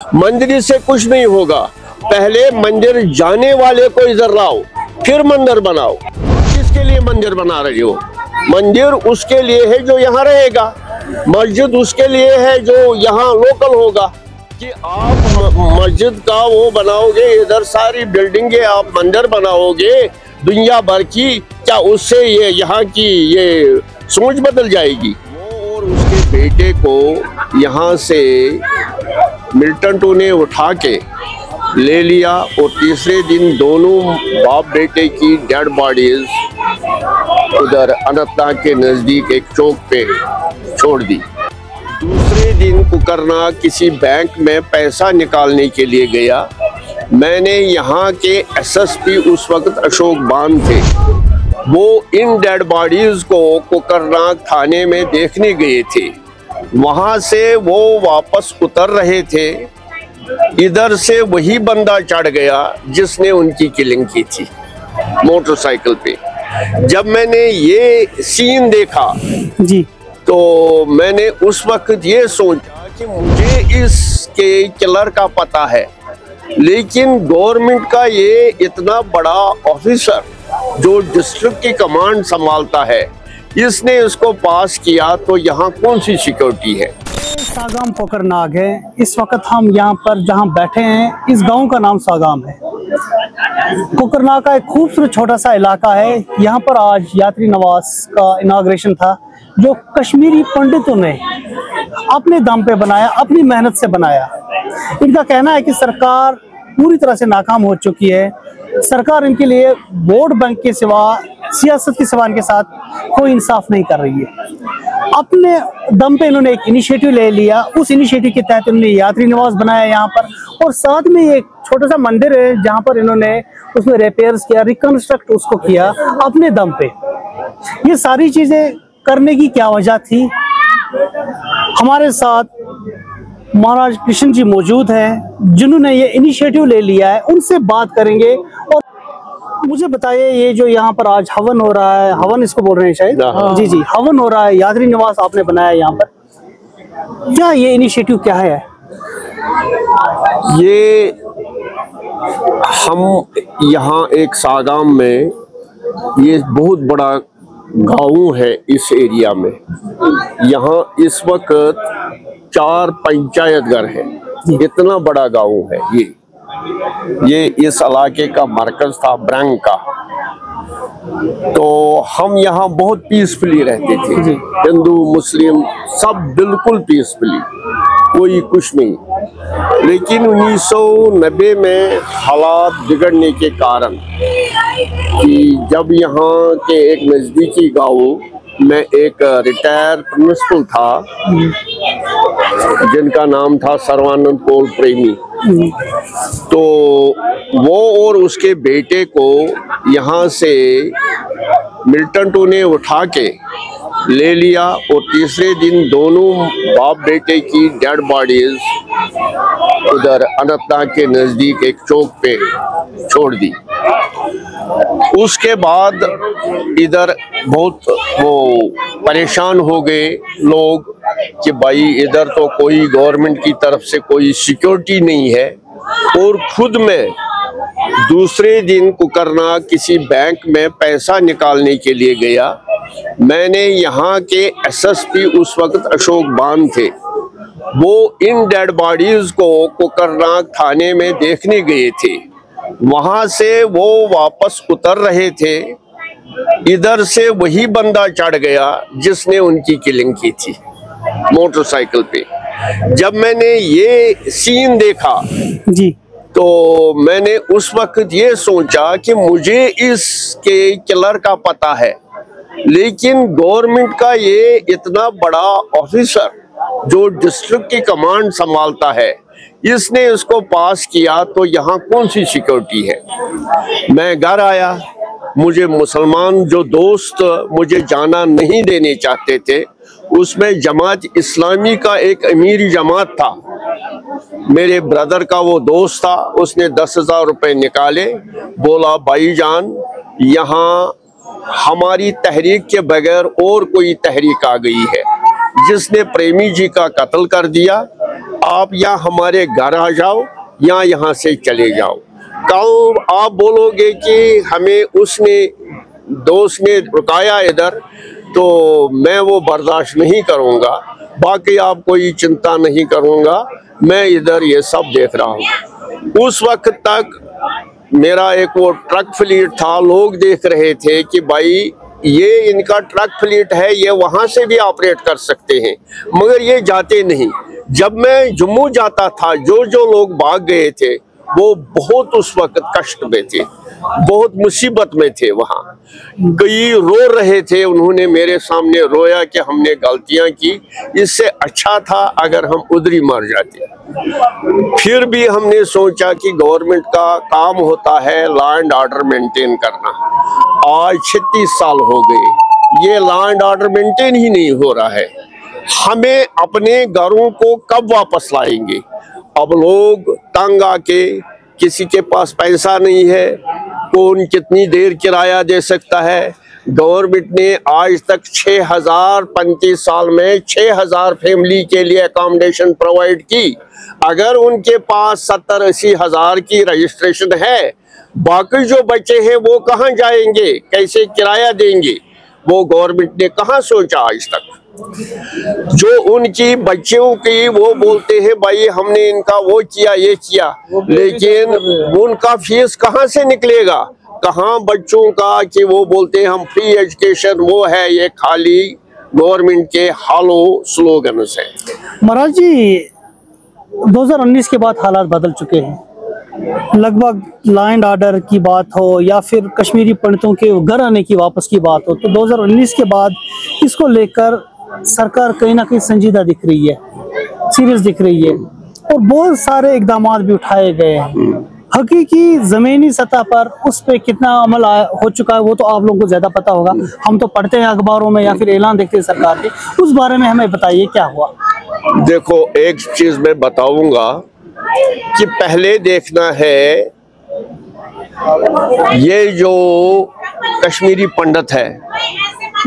मंदिर से कुछ नहीं होगा, पहले मंदिर जाने वाले को इधर लाओ, फिर मंदिर बनाओ। किसके लिए मंदिर बना रहे हो? मंदिर उसके लिए है जो यहाँ रहेगा, मस्जिद उसके लिए है जो यहाँ लोकल होगा। कि आप मस्जिद का वो बनाओगे, इधर सारी बिल्डिंगें आप मंदिर बनाओगे दुनिया भर की, क्या उससे ये यहाँ की ये सोच बदल जाएगी? वो और उसके बेटे को यहाँ से मिल्टन टू ने उठा के ले लिया और तीसरे दिन दोनों बाप बेटे की डेड बॉडीज उधर अनंतनाग के नजदीक एक चौक पे छोड़ दी। दूसरे दिन कुकरनाग किसी बैंक में पैसा निकालने के लिए गया। मैंने यहाँ के एसएसपी उस वक्त अशोक बान थे, वो इन डेड बॉडीज को कुकरनाग थाने में देखने गए थे। वहां से वो वापस उतर रहे थे, इधर से वही बंदा चढ़ गया जिसने उनकी किलिंग की थी मोटरसाइकिल पे। जब मैंने ये सीन देखा जी, तो मैंने उस वक्त ये सोचा कि मुझे इसके किलर का पता है, लेकिन गवर्नमेंट का ये इतना बड़ा ऑफिसर जो डिस्ट्रिक्ट की कमांड संभालता है, इसने इसको पास किया, तो यहाँ कौन सी सिक्योरिटी है? सागाम कोकरनाग है। इस वक्त हम यहाँ पर जहाँ बैठे हैं, इस गांव का नाम सागाम है। कोकरनाग का एक खूबसूरत छोटा सा इलाका है। यहाँ पर आज यात्री निवास का इनाग्रेशन था, जो कश्मीरी पंडितों ने अपने दम पे बनाया, अपनी मेहनत से बनाया। इनका कहना है कि सरकार पूरी तरह से नाकाम हो चुकी है। सरकार इनके लिए वोट बैंक के सिवा, सियासत के सिवा इनके साथ कोई इंसाफ नहीं कर रही है। अपने दम पे इन्होंने एक इनिशिएटिव ले लिया, उस इनिशिएटिव के तहत इन्होंने यात्री निवास बनाया यहाँ पर, और साथ में एक छोटा सा मंदिर है जहाँ पर इन्होंने उसमें रिपेयर्स किया, रिकंस्ट्रक्ट उसको किया अपने दम पे। ये सारी चीजें करने की क्या वजह थी? हमारे साथ महाराज कृष्ण जी मौजूद हैं, जिन्होंने ये इनिशिएटिव ले लिया है। उनसे बात करेंगे। और मुझे बताइए, ये जो यहाँ पर आज हवन हो रहा है, हवन इसको बोल रहे हैं शायद? जी जी, हवन हो रहा है, यात्री निवास आपने बनाया यहाँ पर, क्या ये इनिशिएटिव क्या है? ये हम यहाँ एक सागाम में, ये बहुत बड़ा गांव है इस एरिया में। यहाँ इस वक्त 4 पंचायत घर है, इतना बड़ा गांव है ये इस इलाके का मरकज था ब्रंग का। तो हम यहाँ बहुत पीसफुली रहते थे, हिंदू मुस्लिम सब बिल्कुल पीसफुली, कोई कुछ नहीं। लेकिन 1990 में हालात बिगड़ने के कारण, कि जब यहाँ के एक नजदीकी गांव में एक रिटायर प्रिंसिपल था जिनका नाम था सर्वानंद पॉल प्रेमी, तो वो और उसके बेटे को यहाँ से मिल्टन टू ने उठा के ले लिया और तीसरे दिन दोनों बाप बेटे की डेड बॉडीज उधर अनंतनाग के नजदीक एक चौक पे छोड़ दी। उसके बाद इधर बहुत वो परेशान हो गए लोग कि भाई इधर तो कोई गवर्नमेंट की तरफ से कोई सिक्योरिटी नहीं है। और खुद में दूसरे दिन कुकरनाग किसी बैंक में पैसा निकालने के लिए गया। मैंने यहाँ के एसएसपी उस वक्त अशोक बान थे, वो इन डेड बॉडीज को कुकरनाग थाने में देखने गए थे। वहां से वो वापस उतर रहे थे, इधर से वही बंदा चढ़ गया जिसने उनकी किलिंग की थी मोटरसाइकिल पे। जब मैंने ये सीन देखा जी, तो मैंने उस वक्त ये सोचा कि मुझे इसके किलर का पता है, लेकिन गवर्नमेंट का ये इतना बड़ा ऑफिसर जो डिस्ट्रिक्ट की कमांड संभालता है, इसने इसको पास किया, तो यहाँ कौन सी सिक्योरिटी है? मैं घर आया, मुझे मुसलमान जो दोस्त मुझे जाना नहीं देने चाहते थे, उसमें जमात इस्लामी का एक अमीरी जमात था, मेरे ब्रदर का वो दोस्त था, उसने 10,000 रुपए निकाले, बोला भाईजान यहाँ हमारी तहरीक के बगैर और कोई तहरीक आ गई है जिसने प्रेमी जी का कत्ल कर दिया। आप या हमारे घर आ जाओ या यहाँ से चले जाओ। कल आप बोलोगे कि हमें उसने दोस्त ने रुकाया इधर, तो मैं वो बर्दाश्त नहीं करूँगा। बाकी आप कोई चिंता नहीं करूँगा, मैं इधर ये सब देख रहा हूँ। उस वक्त तक मेरा एक वो ट्रक फ्लीट था, लोग देख रहे थे कि भाई ये इनका ट्रक फ्लीट है, ये वहाँ से भी ऑपरेट कर सकते हैं, मगर ये जाते नहीं। जब मैं जम्मू जाता था, जो जो लोग भाग गए थे वो बहुत उस वक्त कष्ट में थे, बहुत मुसीबत में थे। वहाँ कई रो रहे थे, उन्होंने मेरे सामने रोया कि हमने गलतियां की, इससे अच्छा था अगर हम उधर ही मर जाते। फिर भी हमने सोचा कि गवर्नमेंट का काम होता है लॉ एंड ऑर्डर मेंटेन करना। आज 36 साल हो गए, ये लॉ एंड ऑर्डर मेंटेन ही नहीं हो रहा है। हमें अपने घरों को कब वापस लाएंगे? अब लोग तंग आके, किसी के पास पैसा नहीं है, कौन कितनी देर किराया दे सकता है। गवर्नमेंट ने आज तक 35 साल में 6000 फैमिली के लिए अकोमोडेशन प्रोवाइड की। अगर उनके पास 70-80 हज़ार की रजिस्ट्रेशन है, बाकी जो बच्चे हैं वो कहाँ जाएंगे, कैसे किराया देंगे? वो गवर्नमेंट ने कहाँ सोचा आज तक। जो उनकी बच्चों की वो बोलते हैं भाई हमने इनका वो किया ये किया, लेकिन उनका फीस कहाँ से निकलेगा? कहाँ बच्चों का कि वो बोलते हैं हम फ्री एजुकेशन, वो है ये खाली गवर्नमेंट के हालो स्लोगन से। महाराज जी 2019 के बाद हालात बदल चुके हैं। लगभग लॉ एंड ऑर्डर की बात हो या फिर कश्मीरी पंडितों के घर आने की वापस की बात हो, तो 2019 के बाद इसको लेकर सरकार कहीं ना कहीं संजीदा दिख रही है, सीरियस दिख रही है, और बहुत सारे इकदाम भी उठाए गए हैं। हकीकी जमीनी सतह पर उस पे कितना अमल हो चुका है वो तो आप लोगों को ज्यादा पता होगा। हम तो पढ़ते हैं अखबारों में या फिर ऐलान देखते हैं सरकार के, उस बारे में हमें बताइए क्या हुआ। देखो, एक चीज मैं बताऊंगा कि पहले देखना है ये जो कश्मीरी पंडित है,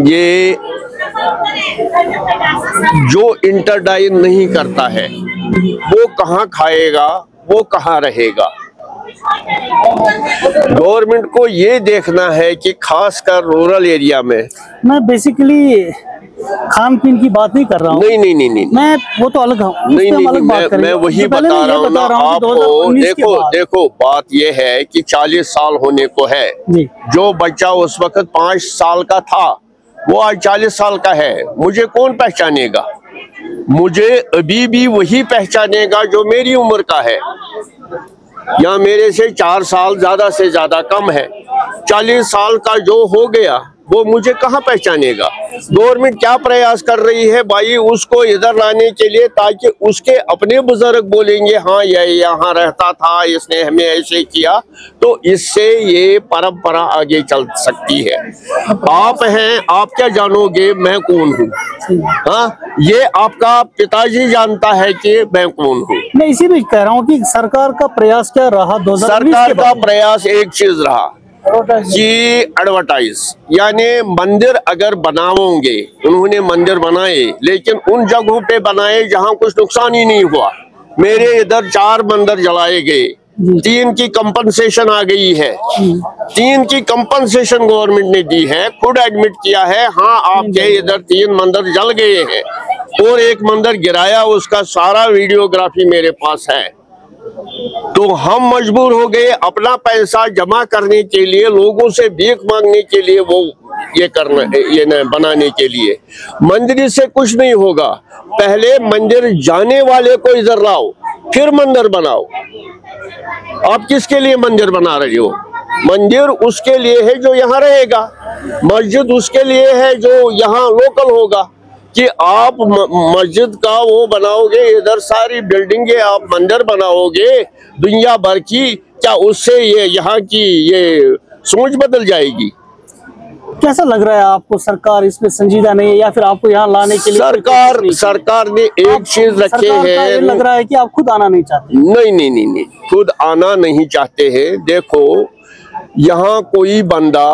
ये जो इंटरडाइन नहीं करता है वो कहाँ खाएगा, वो कहाँ रहेगा। गवर्नमेंट को ये देखना है कि खासकर रूरल एरिया में, मैं बेसिकली खान पीन की बात नहीं कर रहा हूँ, नहीं, मैं वो तो अलग हूँ, मैं वही बता रहा हूँ ना आपको। देखो बात ये है कि 40 साल होने को है। जो बच्चा उस वक्त 5 साल का था वो आज 40 साल का है। मुझे कौन पहचानेगा? मुझे अभी भी वही पहचानेगा जो मेरी उम्र का है, या मेरे से 4 साल ज्यादा से ज्यादा कम है। 40 साल का जो हो गया वो मुझे कहाँ पहचानेगा। गवर्नमेंट क्या प्रयास कर रही है भाई, उसको इधर लाने के लिए, ताकि उसके अपने बुजुर्ग बोलेंगे हाँ ये यहाँ रहता था, इसने हमें ऐसे किया, तो इससे ये परंपरा आगे चल सकती है। आप हैं, आप क्या जानोगे मैं कौन हूँ? हाँ, ये आपका पिताजी जानता है कि मैं कौन हूँ। मैं इसी में कह रहा हूँ कि सरकार का प्रयास क्या रहा? सरकार का प्रयास एक चीज रहा कि एडवर्टाइज, यानी मंदिर अगर बनाओगे, उन्होंने मंदिर बनाए लेकिन उन जगहों पे बनाए जहां कुछ नुकसान ही नहीं हुआ। मेरे इधर 4 मंदिर जलाए गए, 3 की कंपनसेशन आ गई है, 3 की कंपनसेशन गवर्नमेंट ने दी है, खुद एडमिट किया है हाँ आपके इधर 3 मंदिर जल गए हैं, और एक मंदिर गिराया, उसका सारा वीडियोग्राफी मेरे पास है। तो हम मजबूर हो गए अपना पैसा जमा करने के लिए, लोगों से भीख मांगने के लिए, वो ये करना, ये न बनाने के लिए। मंदिर से कुछ नहीं होगा, पहले मंदिर जाने वाले को इधर लाओ, फिर मंदिर बनाओ। आप किसके लिए मंदिर बना रहे हो? मंदिर उसके लिए है जो यहाँ रहेगा, मस्जिद उसके लिए है जो यहाँ लोकल होगा। कि आप मस्जिद का वो बनाओगे, इधर सारी बिल्डिंगें आप मंदिर बनाओगे दुनिया भर की, क्या उससे ये यहाँ की ये सोच बदल जाएगी? कैसा लग रहा है आपको? सरकार इसमें संजीदा नहीं है या फिर आपको यहाँ लाने के लिए सरकार ने एक चीज रखे है, लग रहा है कि आप खुद आना नहीं चाहते? नहीं, खुद आना नहीं चाहते हैं। देखो, यहाँ कोई बंदा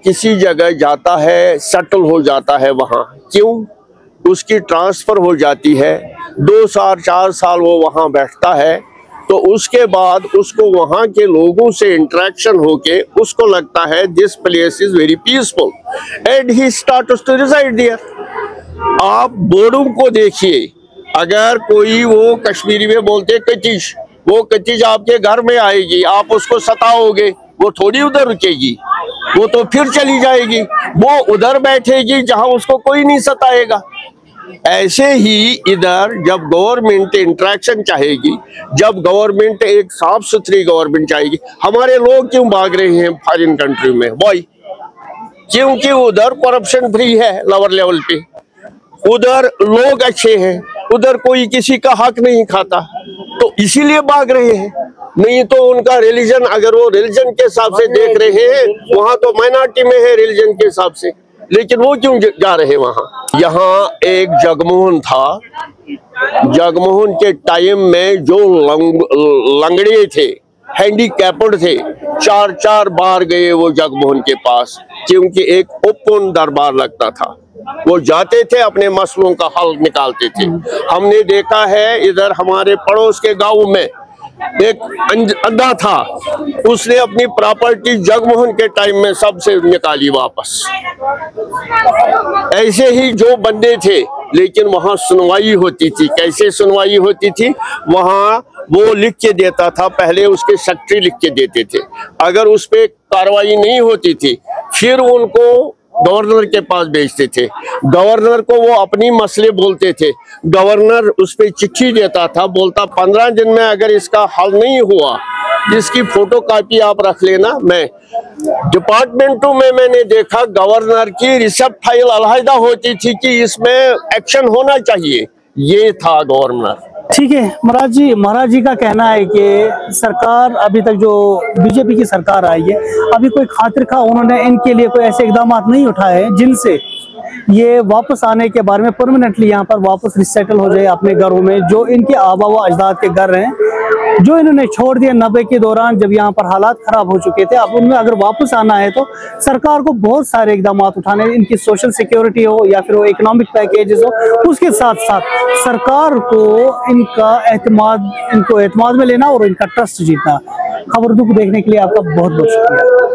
किसी जगह जाता है, सेटल हो जाता है वहाँ, क्यों? उसकी ट्रांसफर हो जाती है, 2 साल 4 साल वो वहाँ बैठता है, तो उसके बाद उसको वहाँ के लोगों से इंटरेक्शन होके उसको लगता है this place is very peaceful and he starts to reside there. आप बोर्डों को देखिए, अगर कोई वो कश्मीरी में बोलते कचिश, वो कचिश आपके घर में आएगी, आप उसको सताओगे, वो थोड़ी उधर रुकेगी, वो तो फिर चली जाएगी, वो उधर बैठेगी जहां उसको कोई नहीं सताएगा। ऐसे ही इधर जब गवर्नमेंट इंटरेक्शन चाहेगी, जब गवर्नमेंट एक साफ सुथरी गवर्नमेंट चाहेगी, हमारे लोग क्यों भाग रहे हैं फॉरेन कंट्री में? वाई? क्योंकि उधर करप्शन फ्री है लोअर लेवल पे, उधर लोग अच्छे हैं, उधर कोई किसी का हक नहीं खाता, तो इसीलिए भाग रहे हैं। नहीं तो उनका रिलीजन, अगर वो रिलीजन के हिसाब से देख रहे हैं, वहां तो माइनॉरिटी में है रिलीजन के हिसाब से, लेकिन वो क्यों जा रहे वहां? यहाँ एक जगमोहन था, जगमोहन के टाइम में जो लंगड़े थे, हैंडीकैप्ड थे, 4 बार गए वो जगमोहन के पास, क्योंकि एक ओपन दरबार लगता था, वो जाते थे अपने मसलों का हल निकालते थे। हमने देखा है इधर हमारे पड़ोस के गांव में एक अंधा था, उसने अपनी प्रॉपर्टी जगमोहन के टाइम में सबसे निकाली वापस। ऐसे ही जो बंदे थे, लेकिन वहां सुनवाई होती थी। कैसे सुनवाई होती थी? वहां वो लिख के देता था, पहले उसके सेक्रेटरी लिख के देते थे, अगर उस पर कार्रवाई नहीं होती थी फिर उनको गवर्नर के पास भेजते थे, गवर्नर को वो अपनी मसले बोलते थे, गवर्नर उस पर चिट्ठी देता था, बोलता 15 दिन में अगर इसका हल नहीं हुआ, जिसकी फोटो कॉपी आप रख लेना। मैं डिपार्टमेंटों में मैंने देखा गवर्नर की रिसिप्ट फाइल अलहदा होती थी कि इसमें एक्शन होना चाहिए, ये था गवर्नर। ठीक है महाराज जी का कहना है कि सरकार अभी तक जो बीजेपी की सरकार आई है, अभी कोई खातिर खा उन्होंने इनके लिए कोई ऐसे इकदाम नहीं उठाए जिनसे ये वापस आने के बारे में परमानेंटली यहाँ पर वापस रिसेटल हो जाए अपने घरों में, जो इनके आबा व अजदाद के घर हैं, जो इन्होंने छोड़ दिए 90 के दौरान जब यहाँ पर हालात खराब हो चुके थे। अब उनमें अगर वापस आना है तो सरकार को बहुत सारे इकदाम उठाने, इनकी सोशल सिक्योरिटी हो या फिर वो इकोनॉमिक पैकेजेस हो, उसके साथ साथ सरकार को इनको एतमाद में लेना और इनका ट्रस्ट जीतना। खबर दुख देखने के लिए आपका बहुत बहुत शुक्रिया।